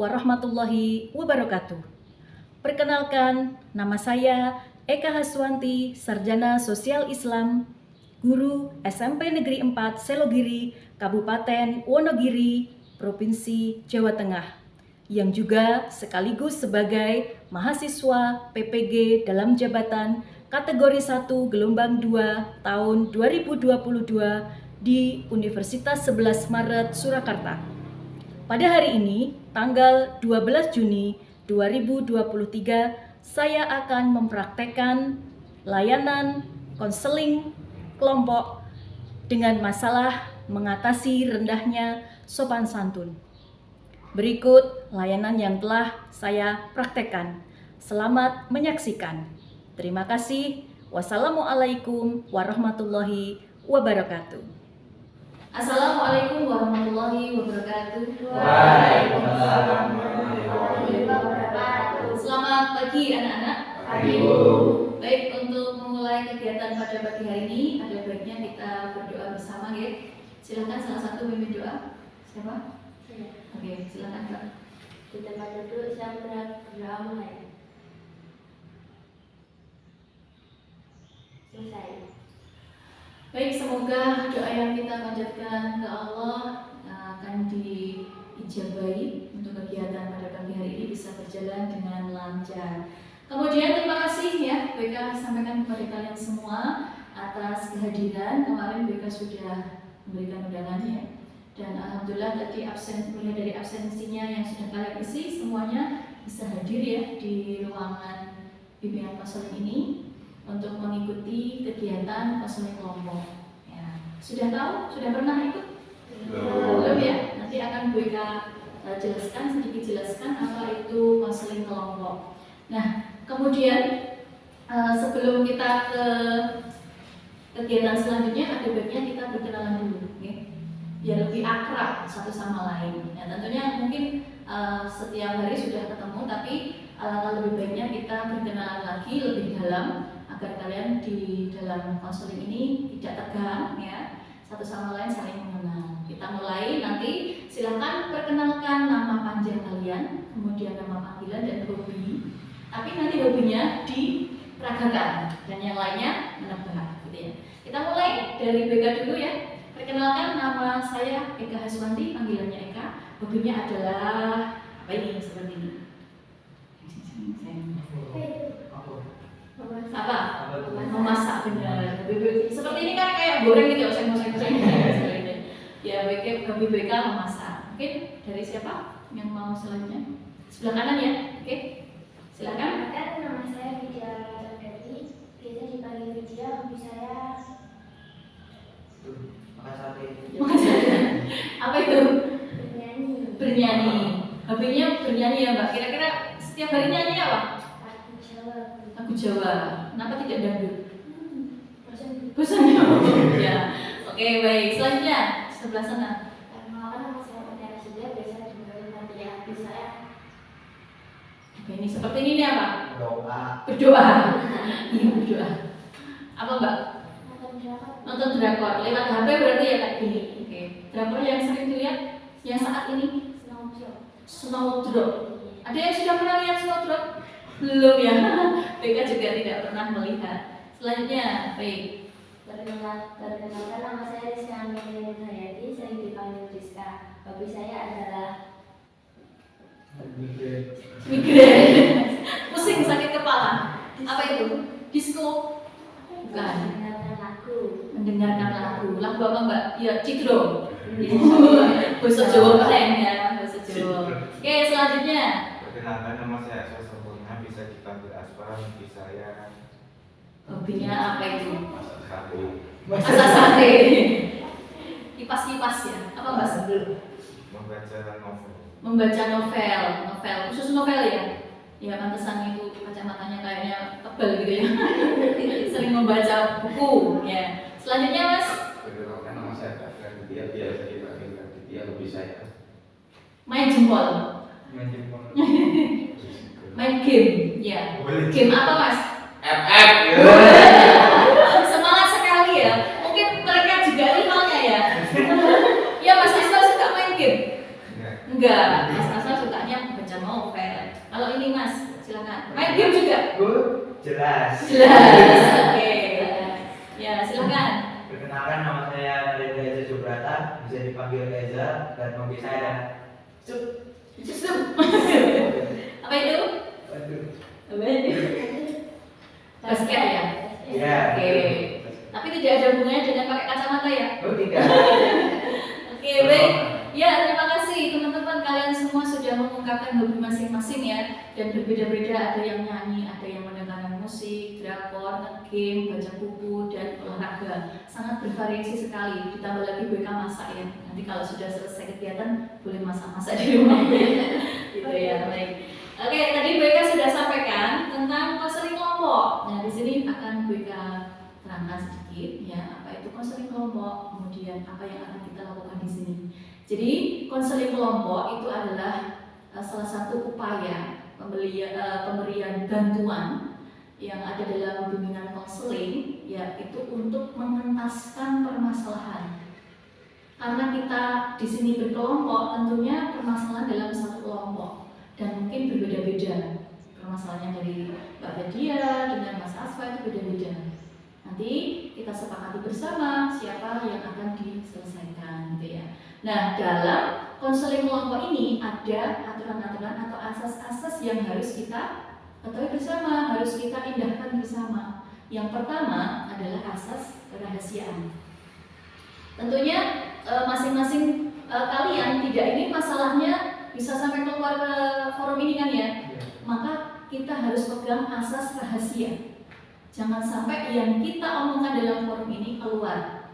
warahmatullahi wabarakatuh. Perkenalkan, nama saya Eka Haswanti, Sarjana Sosial Islam, Guru SMP Negeri 4 Selogiri, Kabupaten Wonogiri, Provinsi Jawa Tengah, yang juga sekaligus sebagai mahasiswa PPG dalam jabatan kategori 1 gelombang 2 tahun 2022 di Universitas 11 Maret Surakarta. Pada hari ini, tanggal 12 Juni 2023, saya akan mempraktekkan layanan konseling kelompok dengan masalah mengatasi rendahnya sopan santun. Berikut layanan yang telah saya praktekkan. Selamat menyaksikan. Terima kasih. Wassalamualaikum warahmatullahi wabarakatuh. Assalamualaikum warahmatullahi wabarakatuh. Waalaikumsalam warahmatullahi wabarakatuh. Selamat pagi anak-anak. Pagi, Bu. Baik, untuk memulai kegiatan pada pagi hari ini, ada baiknya kita berdoa bersama, ya. Silakan salah satu memimpin doa. Siapa? Oke, silakan Kak. Di tempat duduk saya berdoa mulai. Selesai. Baik, semoga doa yang kita panjatkan ke Allah akan diijabahi untuk kegiatan pada pagi hari ini bisa berjalan dengan lancar. Kemudian terima kasih ya BK sampaikan kepada kalian semua atas kehadiran. Kemarin BK sudah memberikan undangannya. Dan alhamdulillah tadi mulai dari absensinya yang sudah kalian isi semuanya bisa hadir ya di ruangan bimbingan konseling ini untuk mengikuti kegiatan konseling kelompok. Ya. Sudah tahu? Sudah pernah ikut? Belum ya? Nanti akan BK sedikit jelaskan apa itu konseling kelompok. Nah, kemudian sebelum kita ke kegiatan selanjutnya ada baiknya kita berkenalan dulu, okay? Biar lebih akrab satu sama lain. Ya, tentunya mungkin setiap hari sudah ketemu, tapi lebih baiknya kita berkenalan lagi lebih dalam agar kalian di dalam konseling ini tidak tegang, ya, satu sama lain saling mengenal. Kita mulai nanti, silakan perkenalkan nama panjang kalian, kemudian nama panggilan dan hobi. Tapi nanti hobinya diperagakan dan yang lainnya menebak, gitu ya. Kita mulai dari BK dulu ya. Perkenalkan, nama saya Eka Haswanti, panggilannya Eka. Hobinya adalah apa ini? Seperti ini. Apa? Memasak, benar. Seperti ini kan kayak goreng gitu, oseng-oseng. Ya, hobi BK memasak. Oke, dari siapa yang mau selanjutnya? Sebelah kanan ya. Oke, silakan. Nama saya Vidya Chandrawati. Biasa dipanggil Vidya. Hobi saya Apa itu? bernyanyi. Bernyanyi. Hobinya bernyanyi ya Mbak. Kira-kira setiap hari nyanyi apa? Lagu Jawa. Lagu Jawa. Kenapa tidak dangdut? Bosan. Bosan ya. Oke, baik. Selanjutnya sebelah sana. Perkenalkan, nama saya Mutiara Sudah. Biasa dipanggil Fatia. Hobi saya Oke, ini seperti ini nih apa? Doa. Berdoa. Iya, berdoa. Apa Mbak? nonton drakor. Nonton drakor. Lewat HP berarti ya kayak gini. Oke. Drakor yang sering dilihat yang saat ini Snowdrop. Ada yang sudah pernah lihat Snowdrop? Belum ya. BK juga tidak pernah melihat. Selanjutnya, baik. Perkenalkan, nama saya Rizka Amelia Hayati. Sering dipanggil Rizka. Hobi saya adalah Migrain. Pusing, sakit kepala. Apa itu? Disco? Bukan. mendengarkan lagu. Mendengarkan lagu. Lagu apa Mbak? Ya, Cidro. Bahasa Jawa keren ya, bahasa Jawa. Oke, selanjutnya. Perkenalkan, nama saya Aswa Sempurna, bisa dipanggil Aspa. Hobi saya Hobinya apa itu? masak sate. Masak sate. Kipas-kipas ya. Apa Mbak? Membaca novel. Membaca novel, khusus novel ya. Ya, pantesan itu kacamatanya kayaknya tebal gitu ya. Sering membaca buku ya. Selanjutnya Mas, Perkenalkan, nama saya Kak Dia, biasa dipanggil Kak Dia. Hobi saya main jempol. Main game ya. Game apa Mas? FF. Semangat sekali ya. Mungkin mereka juga rivalnya ya. Ya Mas Asal suka main game? Enggak. Mas Asal sukanya Kalau ini Mas, silakan. Main game juga? Jelas. Jelas. Oke. Ya, silakan. Perkenalkan, nama saya Reza Eza Subrata, bisa dipanggil Eza, dan hobi saya adalah Justru. Apa itu? Apa itu? Basket ya? Ya. Oke. Tapi tidak ada hubungannya dengan pakai kacamata ya? Oh, tidak. Oke, baik. Ya, terima kasih teman-teman, kalian semua sudah mengungkapkan hobi masing-masing ya. Dan berbeda-beda, ada yang nyanyi, ada yang mendengarkan musik, drakor, game, baca buku, dan olahraga. Sangat bervariasi sekali. Ditambah lagi BK masak ya. Nanti kalau sudah selesai kegiatan boleh masak-masak di rumah ya. Gitu ya, baik. Oke, tadi BK sudah sampaikan tentang konseling kelompok. Nah, di sini akan BK terangkan sedikit ya, apa itu konseling kelompok, kemudian apa yang akan kita lakukan di sini. Jadi, konseling kelompok itu adalah salah satu upaya pemberian bantuan yang ada dalam bimbingan konseling, yaitu untuk mengentaskan permasalahan. Karena kita di sini berkelompok, tentunya permasalahan dalam satu kelompok dan mungkin berbeda-beda. Permasalahannya dari Mbak Nadia dengan Mas Asfa itu beda-beda. Nanti kita sepakati bersama siapa yang akan diselesaikan, gitu ya. Nah, dalam konseling kelompok ini ada aturan-aturan atau asas-asas yang harus kita ketahui bersama, harus kita indahkan bersama. Yang pertama adalah asas kerahasiaan. Tentunya masing-masing kalian tidak ingin masalahnya bisa sampai keluar ke forum ini kan ya. Maka kita harus pegang asas rahasia. Jangan sampai yang kita omongkan dalam forum ini keluar,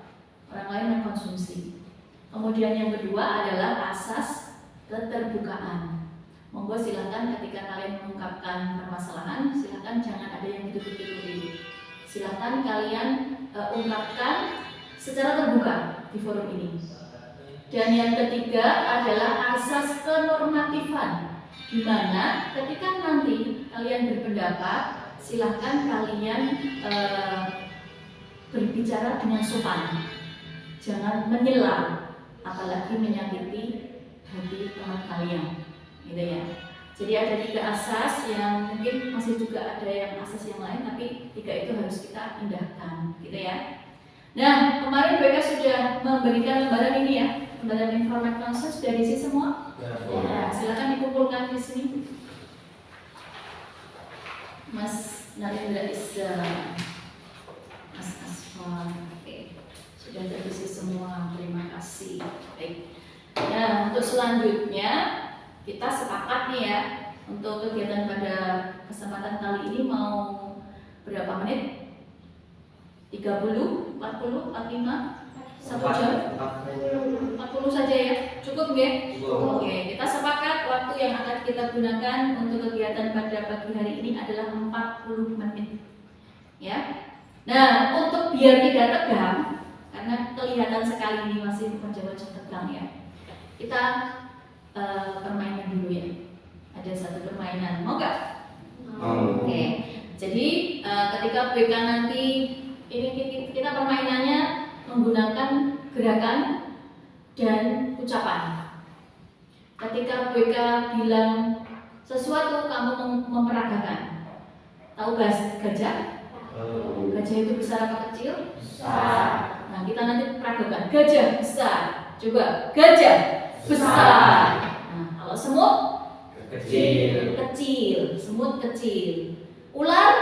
orang lain mengkonsumsi. Kemudian yang kedua adalah asas keterbukaan. Monggo silakan ketika kalian mengungkapkan permasalahan, silakan jangan ada yang ditutup-tutupi. Silakan kalian ungkapkan secara terbuka di forum ini. Dan yang ketiga adalah asas kenormatifan, di mana ketika nanti kalian berpendapat, silahkan kalian berbicara dengan sopan, jangan menyela, apalagi menyakiti hati teman kalian, gitu ya. Jadi ada 3 asas yang mungkin masih juga ada yang asas yang lain, tapi 3 itu harus kita indahkan, gitu ya. Nah, kemarin BK sudah memberikan lembaran ini ya, lembaran informat konsul sudah diisi semua. Ya, silakan dikumpulkan di sini. Mas Narendra Isa, Mas Asfal, oke, sudah terisi semua, terima kasih. Baik. Nah, untuk selanjutnya kita sepakat nih ya, untuk kegiatan pada kesempatan kali ini mau berapa menit? 30, 40, 45, 1 jam? 40 saja ya, cukup nggih? Oke, kita sepakat waktu yang akan kita gunakan untuk kegiatan pada pagi hari ini adalah 40 menit. Ya. Nah, untuk biar tidak tegang, karena kelihatan sekali ini masih wajah-wajah tegang ya. Kita permainan dulu ya. Ada satu permainan, mau nggak? Oke. Jadi ketika BK nanti ini kita permainannya menggunakan gerakan dan ucapan. Ketika BK bilang sesuatu, kamu memperagakan. Tahu gajah? Gajah itu besar apa kecil? Besar. Nah, kita nanti peragakan. Gajah besar. Coba, gajah besar. Nah, kalau semut? Kecil. Kecil. Semut kecil. Ular?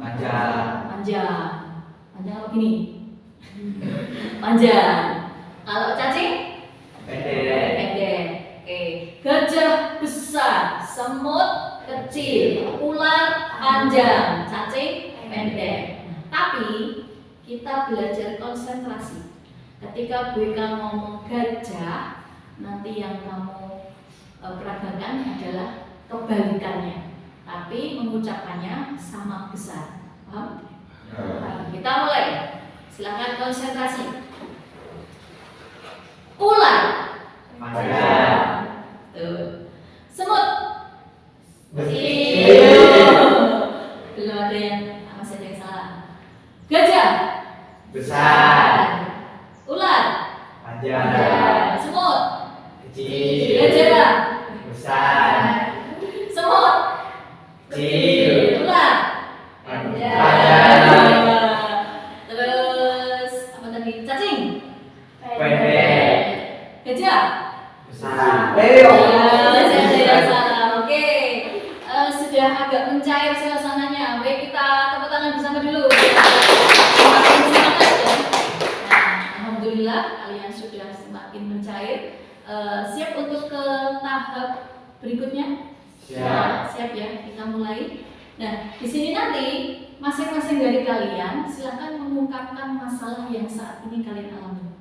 Panjang. Panjang. Panjang apa gini? Panjang. Kalau cacing? Pendek. Pendek. Oke. Gajah besar, semut kecil, ular panjang, cacing pendek. Tapi kita belajar konsentrasi. Ketika BK ngomong gajah, nanti yang kamu peragakan adalah kebalikannya. Tapi mengucapkannya sama besar. Paham? Kita mulai. Silakan konsentrasi. Ular. Panjang. Tuh. Semut. Kecil. Belum ada yang masih ada yang salah. Gajah. Besar. Ular. Panjang. Semut. Kecil. Gajah. Besar. Semut. Kecil. Ulang. Panjang. Terus apa tadi? Cacing. Pendek. Gajah. Besar. Salah. Oke. Sudah agak mencair suasananya. Baik, kita tepuk tangan bersama dulu. Semakin semangat ya. Nah, alhamdulillah kalian sudah semakin mencair. Siap untuk ke tahap berikutnya? Siap. Siap ya. Kita mulai. Nah, di sini nanti masing-masing dari kalian silakan mengungkapkan masalah yang saat ini kalian alami.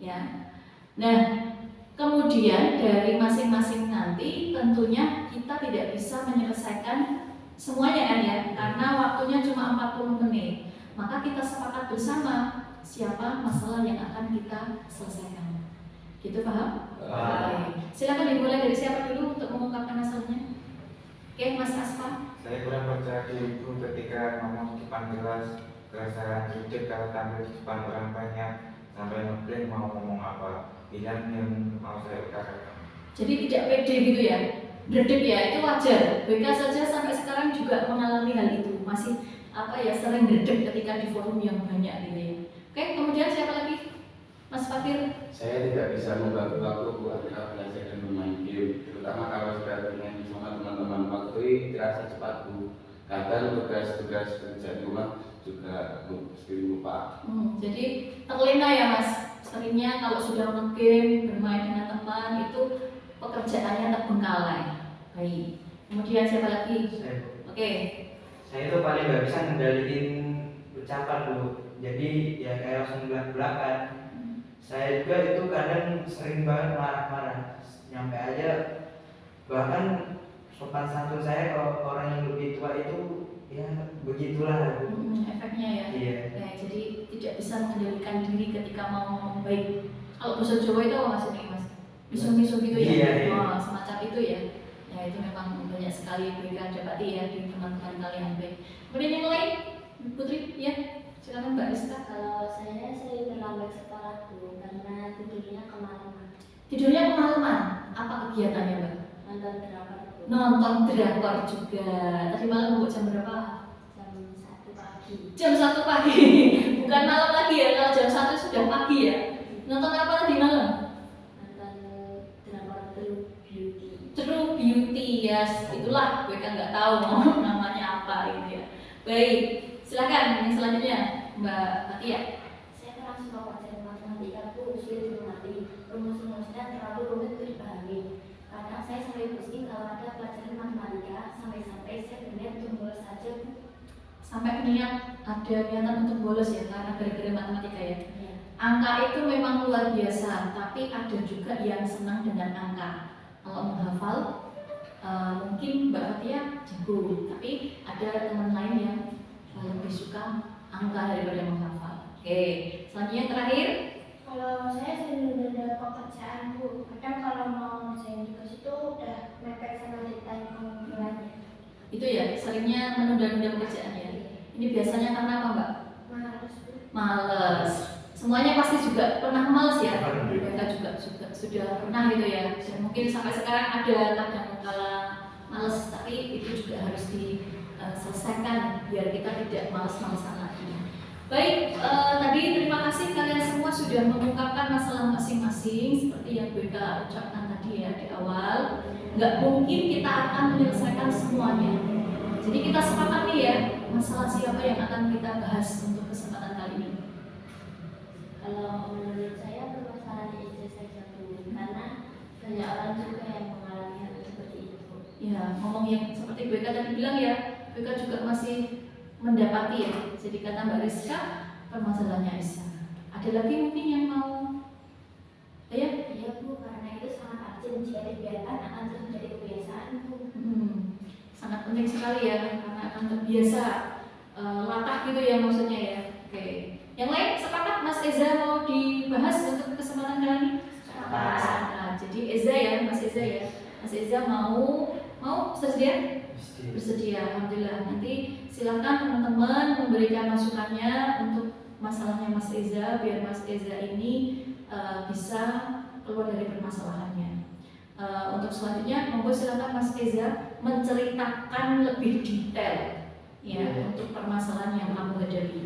Ya. Nah, kemudian dari masing-masing nanti tentunya kita tidak bisa menyelesaikan semuanya kan ya, karena waktunya cuma 40 menit. Maka kita sepakat bersama siapa masalah yang akan kita selesaikan. Gitu paham? Oke. Silakan dimulai dari siapa dulu untuk mengungkapkan masalahnya. Oke, Mas Asfa. Saya kurang percaya diri ibu ketika ngomong di depan kelas. Kerasaran jujur kalau tampil di depan orang banyak sampai ngebleng mau ngomong apa. Pilihan yang mau saya utarakan. Jadi tidak pede gitu ya, berdek ya, itu wajar. BK saja sampai sekarang juga mengalami hal itu, masih sering berdek ketika di forum yang banyak gitu ya. Oke, kemudian siapa lagi? Mas Fakir. Saya tidak bisa membagi waktu buat belajar dan bermain game, terutama kalau sudah dengan sama teman-teman. Waktu terasa cepat Bu. Kadang tugas-tugas kerja di rumah juga sering lupa. Jadi terlena ya Mas. Seringnya kalau sudah nge-game, bermain dengan teman itu pekerjaannya terbengkalai. Baik. Kemudian siapa lagi? Oke. Saya itu paling nggak bisa ngendaliin ucapan Bu. Jadi ya kayak langsung belak-belakan. Saya juga itu kadang sering banget marah-marah. Nyampe aja bahkan sopan santun saya kalau orang yang lebih tua itu ya begitulah. Efeknya ya. Iya. Oke, jadi tidak bisa mengendalikan diri ketika mau ngomong baik. Kalau bahasa Jawa itu apa maksudnya Mas? Misu-misu gitu ya? Iya, iya. Oh, semacam itu ya. Ya itu memang banyak sekali mereka dapati ya di teman-teman kalian. Baik. Kemudian yang lain, Putri, ya silakan Mbak Rizka. Kalau saya sering terlambat sekolah Bu, karena tidurnya kemalaman. Tidurnya kemalaman. Apa kegiatannya Mbak? Nonton drakor Bu. Nonton drakor juga. Tadi malam Bu jam berapa? Jam 1 pagi. Jam 1 pagi. Bukan malam lagi ya. Kalau jam 1 sudah pagi ya. Nonton apa tadi malam? Nonton drakor True Beauty. True Beauty ya, itulah gue kan nggak tahu mau namanya apa gitu ya. Baik, silakan yang selanjutnya Mbak Fatia. Saya kurang suka pelajaran matematika Bu, sulit dimengerti. Rumus-rumusnya terlalu rumit untuk dipahami. Kadang saya sampai pusing kalau ada pelajaran matematika, sampai-sampai saya berniat untuk bolos saja Bu. Sampai niat ada niatan untuk bolos ya karena gara-gara matematika ya. Iya. Angka itu memang luar biasa, tapi ada juga yang senang dengan angka. Kalau menghafal, mungkin Mbak Fatia jago, tapi ada teman lain yang lebih suka angka daripada menghafal. Oke, selanjutnya terakhir. Kalau saya sering menunda pekerjaan Bu, kadang kalau mau ngerjain tugas itu udah mepet sama deadline pengumpulannya. Itu ya, seringnya menunda-nunda pekerjaan ya. Ini biasanya karena apa Mbak? Males Bu. Males. Semuanya pasti juga pernah males ya. Mereka juga sudah pernah gitu ya. Dan mungkin sampai sekarang ada kadang kala males, tapi itu juga harus diselesaikan biar kita tidak males-malesan lagi. Baik, tadi terima kasih kalian semua sudah mengungkapkan masalah masing-masing seperti yang BK ucapkan tadi ya di awal. Nggak mungkin kita akan menyelesaikan semuanya. Jadi kita sepakat nih ya, masalah siapa yang akan kita bahas untuk kesempatan kali ini. Kalau menurut saya permasalahan itu saja Bu, karena banyak orang juga yang mengalami hal seperti itu. Ya, ngomong yang seperti BK tadi bilang ya, BK juga masih mendapati ya. Jadi kata Mbak Rizka, permasalahannya Aisyah. Ada lagi mungkin yang mau? Ya? Iya Bu, karena itu sangat urgent. Jika dibiarkan akan terus menjadi kebiasaan Bu. Sangat penting sekali ya, karena akan terbiasa latah gitu ya maksudnya ya. Oke. Yang lain sepakat Mas Eza mau dibahas untuk kesempatan kali ini? Nah, jadi Eza ya, Mas Eza ya. Mas Eza mau bersedia? Bersedia, alhamdulillah. Nanti silakan teman-teman memberikan masukannya untuk masalahnya Mas Eza biar Mas Eza ini bisa keluar dari permasalahannya. Untuk selanjutnya, monggo silakan Mas Eza menceritakan lebih detail ya untuk permasalahan yang kamu hadapi.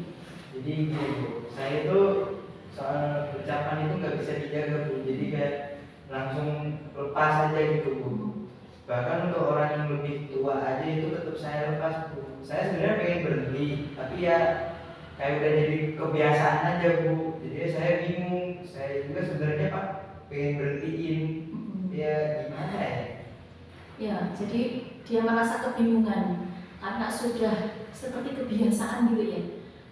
Jadi gini Bu, saya itu soal ucapan itu nggak bisa dijaga Bu, jadi kayak langsung lepas aja gitu Bu. Bahkan untuk orang yang lebih tua aja itu tetap saya lepas Bu. Saya sebenarnya pengen berhenti, tapi ya kayak udah jadi kebiasaan aja Bu. Jadi saya bingung, saya juga sebenarnya Pak pengen berhentiin, ya gimana ya? Ya, jadi dia merasa kebingungan karena sudah seperti kebiasaan gitu ya.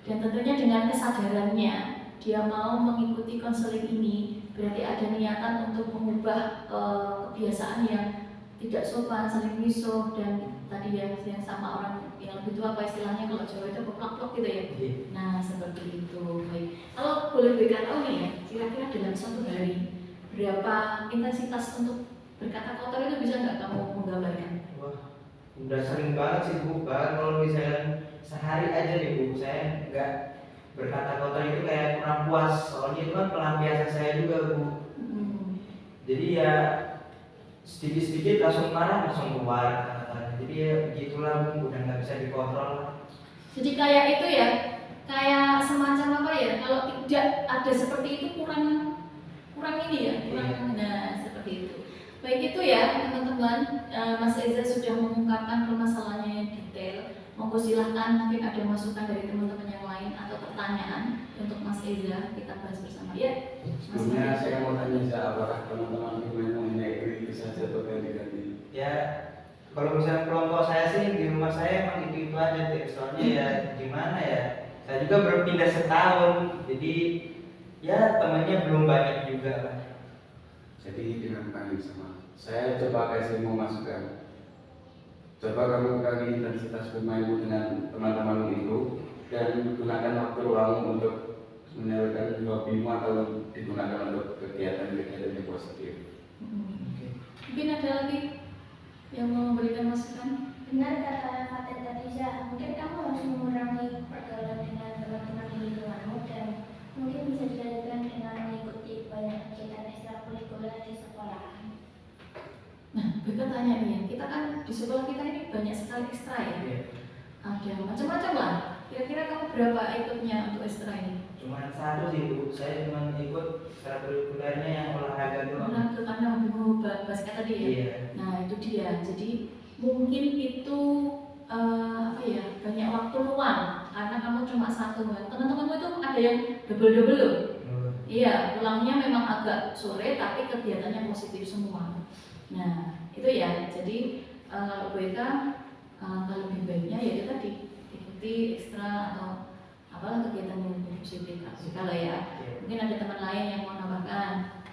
Dan tentunya dengan kesadarannya dia mau mengikuti konseling ini, berarti ada niatan untuk mengubah kebiasaan yang tidak sopan, saling misuh, dan tadi ya yang sama orang yang lebih tua, apa istilahnya kalau Jawa itu peplak-plak gitu ya. Nah seperti itu. Baik. Kalau boleh berikan tahu nih ya, kira-kira dalam satu hari berapa intensitas untuk berkata kotor itu bisa nggak kamu menggambarkan? Wah, udah sering banget sih Bu. Bahkan kalau misalnya sehari aja nih Bu, saya nggak berkata kotor itu kayak kurang puas. Soalnya itu kan pelampiasan saya juga Bu. Jadi ya sedikit-sedikit langsung marah, langsung keluar. Jadi ya begitulah Bu, udah nggak bisa dikontrol. Jadi kayak itu ya, kayak semacam apa ya? Kalau tidak ada seperti itu kurang ini ya, kurang. Nah seperti itu. Baik itu ya teman-teman, Mas Eza sudah mengungkapkan permasalahannya yang detail. Monggo silahkan, mungkin ada masukan dari teman-teman yang lain atau pertanyaan untuk Mas Eza, kita bahas bersama ya. Sebelumnya saya mau tanya apakah teman-teman mempunyai kritik saja atau ganti-ganti? Ya kalau misalnya kelompok saya sih di rumah saya emang itu aja deh. Soalnya ya gimana ya, saya juga berpindah setahun, jadi ya temannya belum banyak juga lah. Jadi dengan kami sama, saya coba kasih mau masukan. Coba kamu kurangi intensitas bermainmu dengan teman-teman itu dan gunakan waktu luang untuk menyalurkan hobimu atau digunakan untuk kegiatan-kegiatan yang positif. Mungkin ada lagi yang mau memberikan masukan? Benar kata Fatin tadi, mungkin kamu harus mengurangi pergaulan dengan teman-teman di lingkunganmu dan mungkin bisa dilakukan dengan mengikuti banyak kegiatan ekstrakurikuler di sekolah. Nah, bertanya nih ya, kita kan di sekolah kita ini banyak sekali ekstra ya. Ada macam-macam lah. Kira-kira kamu berapa ikutnya untuk ekstra ini? Cuma satu sih Bu, saya cuma ikut ekstrakurikulernya yang olahraga doang. Olahraga karena hobimu basket tadi ya? Iya. Nah itu dia, jadi mungkin itu apa ya, banyak waktu luang karena kamu cuma satu kan. Teman-temanmu itu ada yang double-double loh. Iya, pulangnya memang agak sore tapi kegiatannya positif semua. Nah itu ya, jadi kalau BK kalau lebih baiknya ya itu tadi ikuti ekstra atau apalah kegiatan yang lebih positif. Kalau ya mungkin ada teman lain yang mau nambahkan.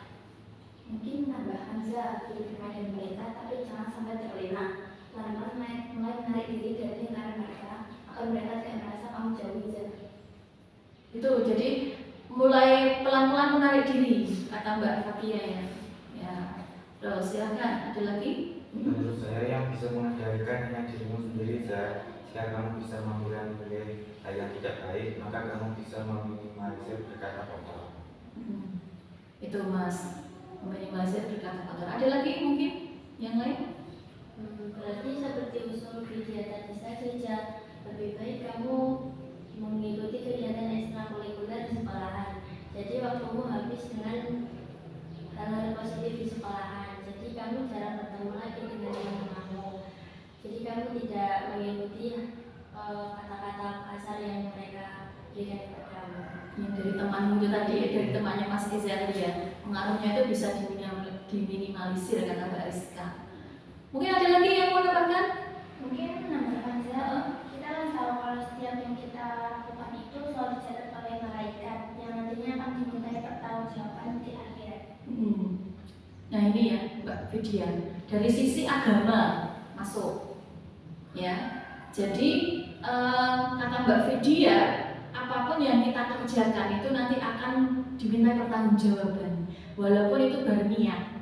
Mungkin nambah Hamzah di bermain mereka, tapi jangan sampai terlena. Lantas mulai menarik diri dari lingkaran mereka, agar mereka tidak merasa kamu jauh. Itu jadi mulai pelan-pelan menarik diri, kata Mbak Fatia ya. Ya, terus silakan ada lagi. Menurut saya yang bisa mengendalikan hanya dirimu sendiri saja. Jika kamu bisa mengurangi hal yang tidak baik, maka kamu bisa meminimalisir berkata kotor. Itu Mas, meminimalisir berkata kotor. Ada lagi mungkin yang lain? Berarti seperti usul video tadi saja, lebih baik kamu mengikuti kegiatan ekstrakurikuler di sekolahan. Jadi waktumu habis dengan hal-hal positif di sekolahan. Jadi kamu jarang bertemu lagi dengan teman-temanmu. Jadi kamu tidak mengikuti kata-kata kasar yang mereka berikan kepadamu. Yang dari temanmu itu tadi, dari temannya Mas Eza tadi ya, pengaruhnya itu bisa diminimalisir kata Mbak Rizka. Mungkin ada lagi yang mau nambahkan? Mungkin menambahkan kita kan tahu kalau setiap yang kita lakukan itu selalu dicatat oleh malaikat yang nantinya akan dimintai pertanggungjawaban di akhirat. Nah ini ya Mbak Vidya, dari sisi agama masuk ya. Jadi kata Mbak Vidya, apapun yang kita kerjakan itu nanti akan diminta pertanggungjawaban, walaupun itu baru niat.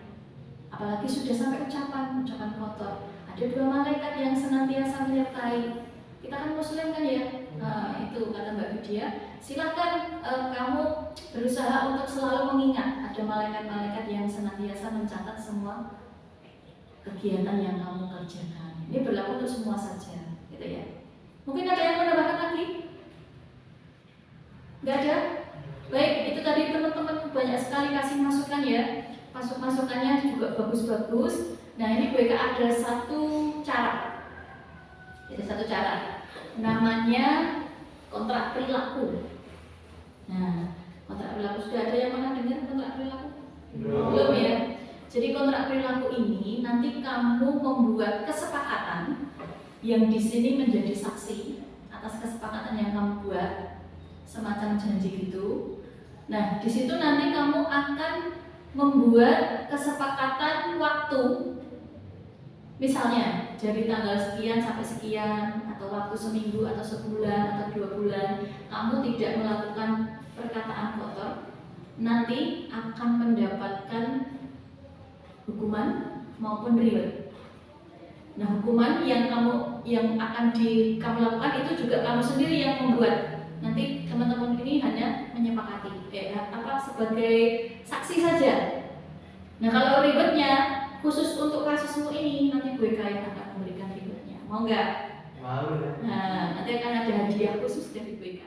Apalagi sudah sampai ucapan kotor. Ada dua malaikat yang senantiasa menyertai. Kita kan muslim kan ya. Itu kata Mbak Vidya. Silakan kamu berusaha untuk selalu mengingat ada malaikat-malaikat yang senantiasa mencatat semua kegiatan yang kamu kerjakan. ini berlaku untuk semua saja, gitu ya. Mungkin ada yang menambahkan lagi? Nggak ada? Baik, itu tadi teman-teman banyak sekali kasih masukan ya. Masukannya juga bagus-bagus. Nah, ini BK ada satu cara. Ada satu cara. Namanya kontrak perilaku. Nah, kontrak perilaku sudah ada yang pernah dengar kontrak perilaku? Belum ya? Jadi kontrak perilaku ini nanti kamu membuat kesepakatan yang di sini menjadi saksi atas kesepakatan yang kamu buat, semacam janji gitu. Nah, di situ nanti kamu akan membuat kesepakatan waktu. Misalnya dari tanggal sekian sampai sekian, atau waktu seminggu atau sebulan atau 2 bulan kamu tidak melakukan perkataan kotor, nanti akan mendapatkan hukuman maupun reward. Nah, hukuman yang akan kamu lakukan itu juga kamu sendiri yang membuat. Nanti teman-teman ini hanya menyepakati sebagai saksi saja. Nah, kalau rewardnya khusus untuk kasusmu ini, nanti BK yang akan memberikan rewardnya. Mau nggak? Mau. Nah, nanti akan ada hadiah khusus dari BK.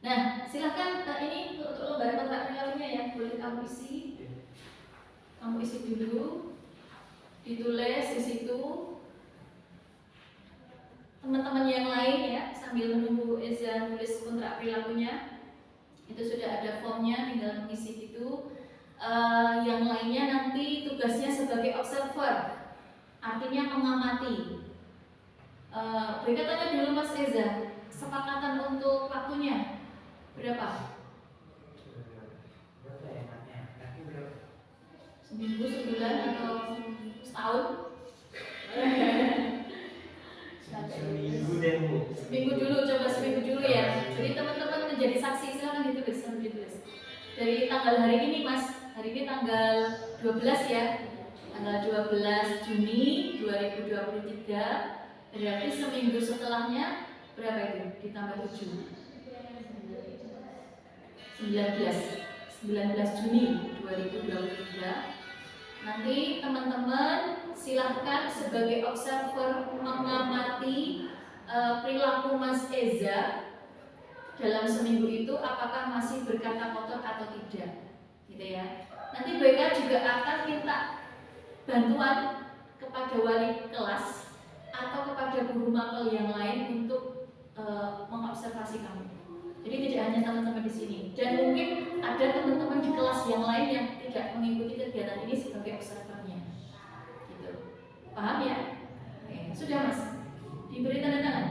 Nah, silahkan ini untuk lembar kontrak perilakunya ya, boleh kamu isi. Kamu isi dulu, ditulis di situ. Teman-teman yang lain ya, sambil menunggu Eza nulis kontrak perilakunya, itu sudah ada formnya, tinggal mengisi itu. Yang lainnya nanti tugasnya sebagai observer, artinya mengamati. Berikan tanya dulu Mas Eza, kesepakatan untuk waktunya berapa? Berapa ya namanya? Nanti berapa? Seminggu, sebulan, atau setahun? Seminggu deh Bu. Seminggu dulu, coba seminggu dulu ya. Jadi teman-teman menjadi saksi, silahkan ditulis, sambil ditulis. Dari tanggal hari ini Mas, hari ini tanggal 12 ya. Tanggal 12 Juni 2023. Berarti seminggu setelahnya berapa itu? Ditambah 7. 19 Juni 2023. Nanti teman-teman silahkan sebagai observer mengamati perilaku Mas Eza dalam seminggu itu, apakah masih berkata kotor atau tidak, gitu ya. Nanti BK juga akan minta bantuan kepada wali kelas atau kepada guru mapel yang lain untuk mengobservasi kamu. Jadi tidak hanya teman-teman di sini, dan mungkin ada teman-teman di kelas yang lain yang tidak mengikuti kegiatan ini sebagai observernya. Gitu. Paham ya? Oke. Sudah Mas? Diberi tanda tangan?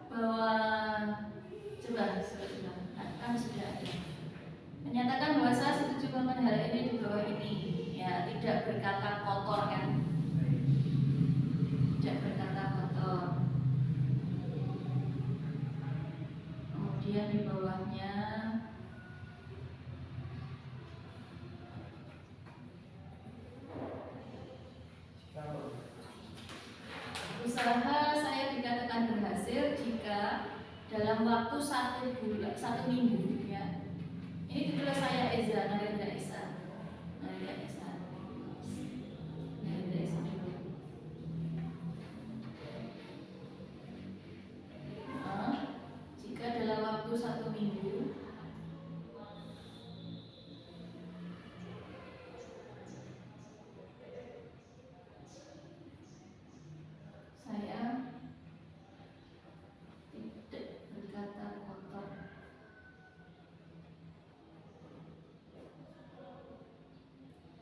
Bahwa coba kan sudah ada. Menyatakan bahwa saya setuju dengan hal ini di bawah ini. Ya, tidak berkata kotor kan? Tidak berkata kotor. Kemudian di bawahnya usaha saya dikatakan berhasil jika dalam waktu 1 minggu ya. Ini ditulis saya Eza, Narendra Esa. Jika dalam waktu 1 minggu saya tidak berkata kotor.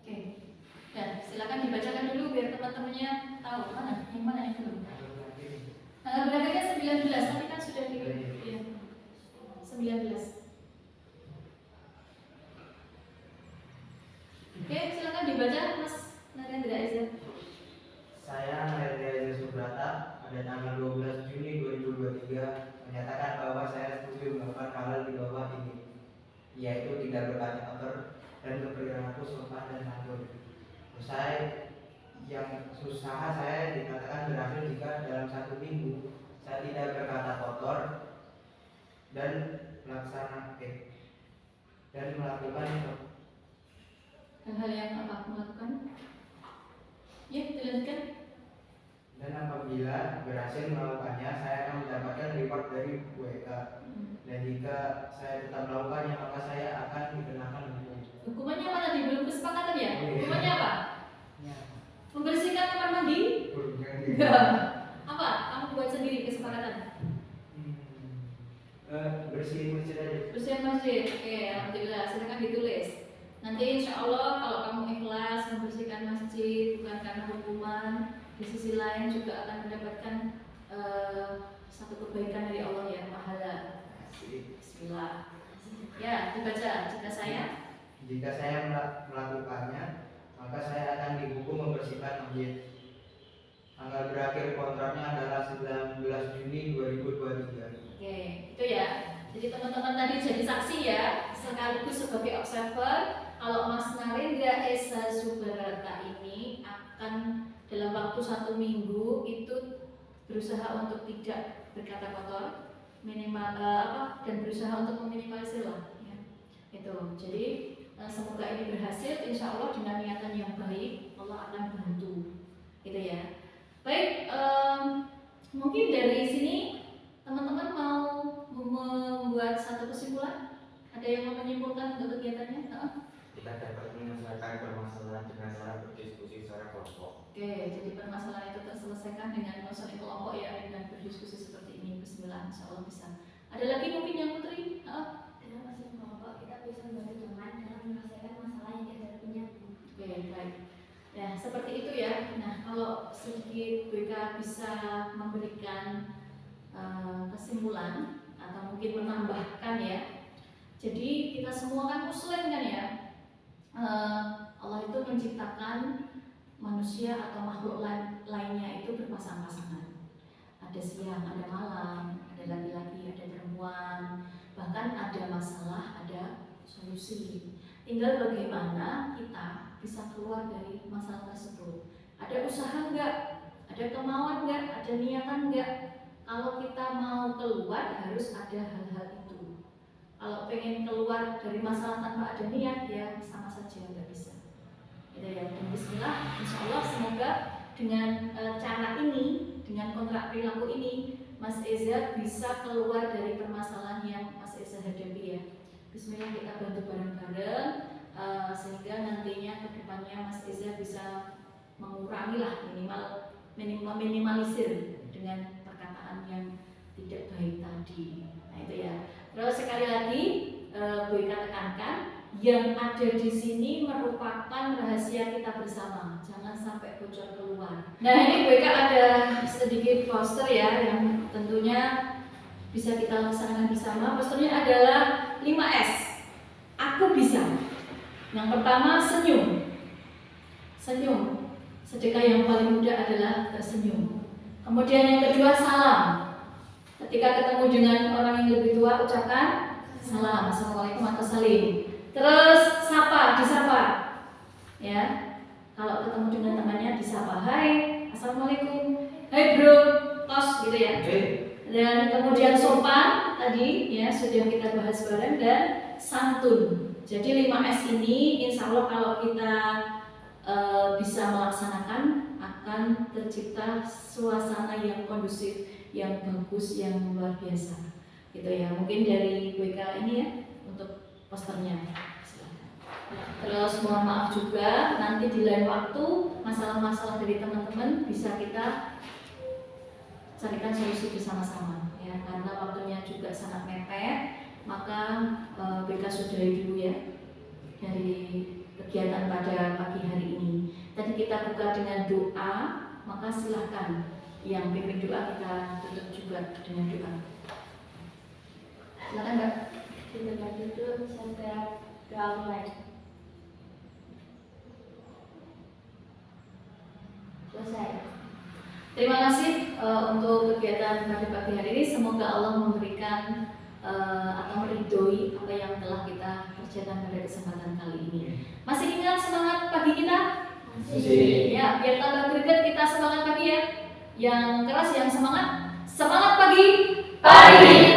Oke, dan silakan dibacakan dulu biar teman-temannya tahu yang mana yang belum. Tanggal berangkatnya 19, tapi kan sudah di ya, 19. Oke, silakan dibaca Mas Narendra Eza. Saya Narendra Eza Subrata pada tanggal 12 Juni 2023 menyatakan bahwa saya setuju melakukan hal di bawah ini, yaitu tidak berkata kotor dan berperilaku sopan dan santun. Usaha saya dikatakan berhasil jika dalam 1 minggu saya tidak berkata kotor dan melakukan hal-hal yang apa melakukan? dilanjutkan. Dan apabila berhasil melakukannya, saya akan mendapatkan reward dari WK. Dan jika saya tetap melakukannya, maka saya akan dikenakan hukum. Hukumannya apa tadi? Belum kesepakatan ya? Hukumannya apa? Ya. Membersihkan kamar mandi? Enggak. Apa? Kamu buat sendiri kesepakatan? Bersihin masjid aja. Bersihin masjid. Oke, alhamdulillah. Silakan ditulis. Nanti insya Allah kalau kamu ikhlas membersihkan masjid bukan karena hukuman, di sisi lain juga akan mendapatkan satu kebaikan dari Allah ya, pahala. Bismillah. Ya, dibaca. Jika saya melakukannya, maka saya akan dihukum membersihkan masjid. Tanggal berakhir kontraknya adalah 19 Juni 2023. Oke, itu ya. Jadi teman-teman tadi jadi saksi ya, sekaligus sebagai observer. Kalau Mas Narendra Esa Subarata ini akan dalam waktu 1 minggu itu berusaha untuk tidak berkata kotor, minimal dan berusaha untuk meminimalisir lah. Ya. Itu. Jadi semoga ini berhasil. Insya Allah dengan niatan yang baik Allah akan bantu. Gitu ya. Baik, mungkin dari sini teman-teman mau membuat satu kesimpulan? Ada yang mau menyimpulkan untuk kegiatannya? Kita dapat menyelesaikan permasalahan dengan cara berdiskusi secara kelompok. Oke, jadi permasalahan itu terselesaikan dengan konseling kelompok ya, dengan berdiskusi seperti ini. Bismillah, insya Allah bisa. Ada lagi mungkin yang Putri? Dengan konseling kelompok kita bisa membantu teman dalam menyelesaikan masalah yang dihadapinya. Oke, baik. Ya, seperti itu ya. Nah, kalau sedikit BK bisa memberikan kesimpulan atau mungkin menambahkan ya. Jadi kita semua kan muslim kan ya. Allah itu menciptakan manusia atau makhluk lainnya itu berpasang-pasangan. Ada siang, ada malam, ada laki-laki, ada perempuan, bahkan ada masalah, ada solusi. Tinggal bagaimana kita bisa keluar dari masalah tersebut. Ada usaha enggak? Ada kemauan enggak? Ada niatan enggak? Kalau kita mau keluar harus ada hal-hal itu. Kalau pengen keluar dari masalah tanpa ada niat ya sama saja nggak bisa. Gitu ya. Dan bismillah, insya Allah semoga dengan cara ini, dengan kontrak perilaku ini, Mas Eza bisa keluar dari permasalahan yang Mas Eza hadapi ya. Bismillah kita bantu bareng-bareng sehingga nantinya ke depannya Mas Eza bisa mengurangi lah minimalisir dengan perkataan yang tidak baik tadi. Nah itu ya. Terus sekali lagi BK tekankan yang ada di sini merupakan rahasia kita bersama. Jangan sampai bocor keluar. Nah ini BK ada sedikit poster ya yang tentunya bisa kita laksanakan bersama. Posternya adalah 5S. Aku bisa. Yang pertama senyum. Senyum. Sedekah yang paling mudah adalah tersenyum. Kemudian yang kedua salam. Ketika ketemu dengan orang yang lebih tua ucapkan salam, assalamualaikum atau salim. Terus disapa. Ya. Kalau ketemu dengan temannya disapa, hai, assalamualaikum, hai bro, tos gitu ya. Dan kemudian sopan tadi ya sudah kita bahas bareng dan santun. Jadi 5S ini insya Allah kalau kita bisa melaksanakan akan tercipta suasana yang kondusif, yang bagus, yang luar biasa. Gitu ya. Mungkin dari BK ini ya untuk posternya. Terus mohon maaf juga nanti di lain waktu masalah-masalah dari teman-teman bisa kita carikan solusi bersama-sama ya, karena waktunya juga sangat mepet, maka BK sudahi dulu ya dari kegiatan pada pagi hari ini. Tadi kita buka dengan doa, maka silahkan yang pimpin doa kita tutup juga dengan doa. Silakan Mbak. Kita duduk sampai doa mulai. Selesai. Terima kasih untuk kegiatan pada pagi hari ini. Semoga Allah memberikan atau meridhoi apa yang telah kita kerjakan pada kesempatan kali ini. Masih ingat semangat pagi kita? Masih. Ya, biar tambah greget kita semangat pagi ya. Yang keras, yang semangat. Semangat pagi. Pagi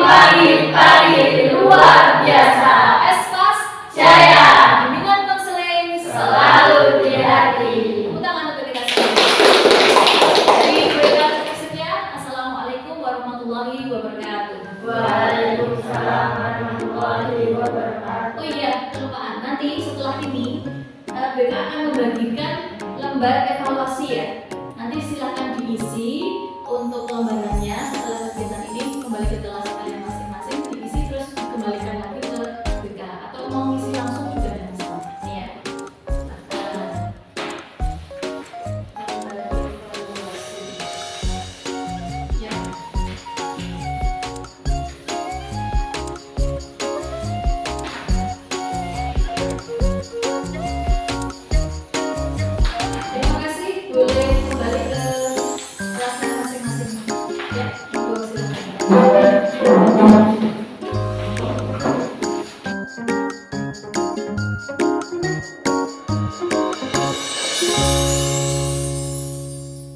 luar biasa. Espas Jaya. Bimbingan konseling selalu di hati. Tepuk tangan untuk kita semua. akan membagikan lembar evaluasi ya. Nanti silakan diisi untuk lembarannya setelah kegiatan ini kembali ke kelas kalian masing-masing, diisi terus kembalikan lagi ke BK atau mau ngisi langsung juga bisa. Nih ya. Ya. Terima kasih, boleh kembali ke kelas masing-masing. Ya, monggo silakan.